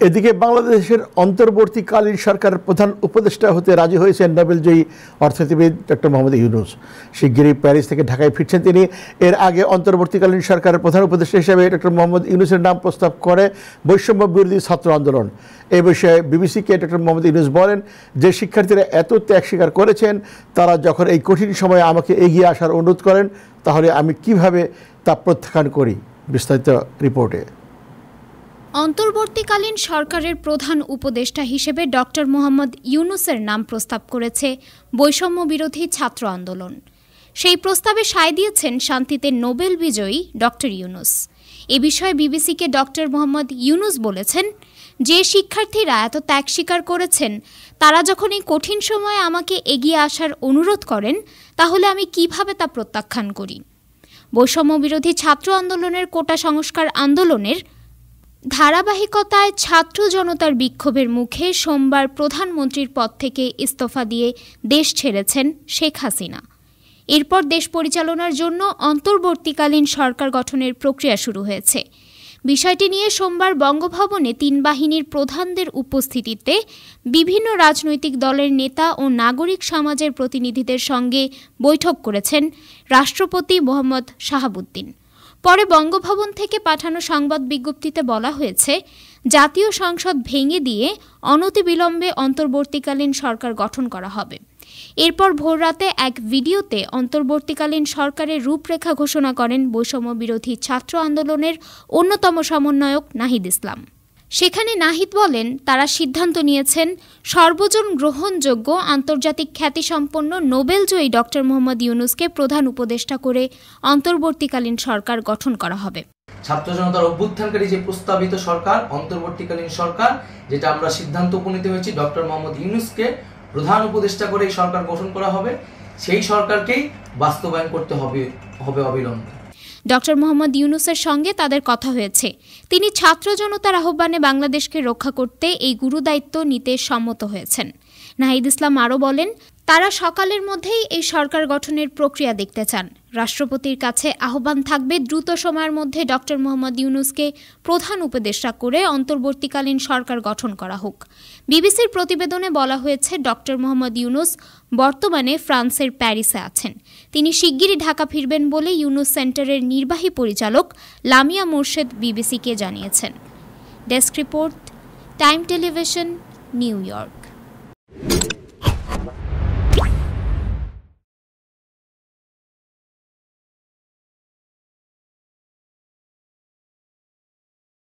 এদিকে বাংলাদেশের অন্তর্বর্তীকালীন সরকারের প্রধান উপদেষ্টা হতে রাজি হয়েছেন নোবেলজয়ী অর্থনীতিবিদ ডক্টর মোহাম্মদ ইউনূস। শিগগিরই প্যারিস থেকে ঢাকায় ফিরছেন তিনি। এর আগে অন্তর্বর্তীকালীন সরকারের প্রধান উপদেষ্টা হিসেবে ডক্টর মোহাম্মদ ইউনূসের নাম প্রস্তাব করে বৈষম্য বিরোধী ছাত্র আন্দোলন। এই বিষয়ে বিবিসিকে ডক্টর মোহাম্মদ ইউনূস বলেন, যে শিক্ষার্থীরা এত ত্যাগ স্বীকার করেছেন, তারা যখন এই কঠিন সময়ে আমাকে এগিয়ে আসার অনুরোধ করেন, তাহলে আমি কিভাবে তা প্রত্যাখ্যান করি। বিস্তারিত রিপোর্টে। অন্তর্বর্তীকালীন সরকারের প্রধান উপদেষ্টা হিসেবে ডক্টর মোহাম্মদ ইউনূসের নাম প্রস্তাব করেছে বৈষম্য বিরোধী ছাত্র আন্দোলন। সেই প্রস্তাবে সায় দিয়েছেন শান্তিতে নোবেল বিজয়ী ডক্টর ইউনূস। এ বিষয়ে বিবিসিকে ডক্টর মোহাম্মদ ইউনূস বলেছেন, যে শিক্ষার্থীরা এত ত্যাগ স্বীকার করেছেন, তারা যখন এই কঠিন সময়ে আমাকে এগিয়ে আসার অনুরোধ করেন, তাহলে আমি কিভাবে তা প্রত্যাখ্যান করি। বৈষম্য বিরোধী ছাত্র আন্দোলনের কোটা সংস্কার আন্দোলনের ধারাবাহিকতায় ছাত্র জনতার বিক্ষোভের মুখে সোমবার প্রধানমন্ত্রীর পদ থেকে ইস্তফা দিয়ে দেশ ছেড়েছেন শেখ হাসিনা। এরপর দেশ পরিচালনার জন্য অন্তর্বর্তীকালীন সরকার গঠনের প্রক্রিয়া শুরু হয়েছে। বিষয়টি নিয়ে সোমবার বঙ্গভবনে ৩ বাহিনীর প্রধানদের উপস্থিতিতে বিভিন্ন রাজনৈতিক দলের নেতা ও নাগরিক সমাজের প্রতিনিধিদের সঙ্গে বৈঠক করেছেন রাষ্ট্রপতি মোহাম্মদ শাহাবুদ্দিন। পরে বঙ্গভবন থেকে পাঠানো সংবাদ বিজ্ঞপ্তিতে বলা হয়েছে, জাতীয় সংসদ ভেঙে দিয়ে অনতিবিলম্বে অন্তর্বর্তীকালীন সরকার গঠন করা হবে। এরপর ভোররাতে এক ভিডিওতে অন্তর্বর্তীকালীন সরকারের রূপরেখা ঘোষণা করেন বৈষম্য বিরোধী ছাত্র আন্দোলনের অন্যতম সমন্বয়ক নাহিদ ইসলাম। সেখানে নাহিদ বলেন, তারা সিদ্ধান্ত নিয়েছেন সর্বজন গ্রহণযোগ্য আন্তর্জাতিক খ্যাতিসম্পন্ন নোবেলজয়ী ডক্টর মোহাম্মদ ইউনূসকে প্রধান উপদেষ্টা করে অন্তর্বর্তীকালীন সরকার গঠন করা হবে। ছাত্র জনতার অভ্যুত্থানকারী যে প্রস্তাবিত সরকার, অন্তর্বর্তীকালীন সরকার, যেটা আমরা সিদ্ধান্ত উপনীত হয়েছি ডক্টর মোহাম্মদ ইউনূসকে প্রধান উপদেষ্টা করে এই সরকার গঠন করা হবে, সেই সরকারকেই বাস্তবায়ন করতে হবে অবিলম্বে। ডক্টর মোহাম্মদ ইউনূসের সঙ্গে তাদের কথা হয়েছে। তিনি ছাত্র জনতার আহ্বানে বাংলাদেশকে রক্ষা করতে এই গুরুদায়িত্ব নিতে সম্মত হয়েছেন। নাহিদ ইসলাম আরও বলেন, তারা সকালের মধ্যেই এই সরকার গঠনের প্রক্রিয়া দেখতে চান। রাষ্ট্রপতির কাছে আহ্বান থাকবে দ্রুত সময়ের মধ্যে ডক্টর মোহাম্মদ ইউনূসকে প্রধান উপদেষ্টা করে অন্তর্বর্তীকালীন সরকার গঠন করা হোক। বিবিসির প্রতিবেদনে বলা হয়েছে, ডক্টর মোহাম্মদ ইউনূস বর্তমানে ফ্রান্সের প্যারিসে আছেন। তিনি শিগগিরই ঢাকা ফিরবেন বলে ইউনূস সেন্টারের নির্বাহী পরিচালক লামিয়া মোর্শেদ বিবিসিকে জানিয়েছেন। Desk report, time television, new York.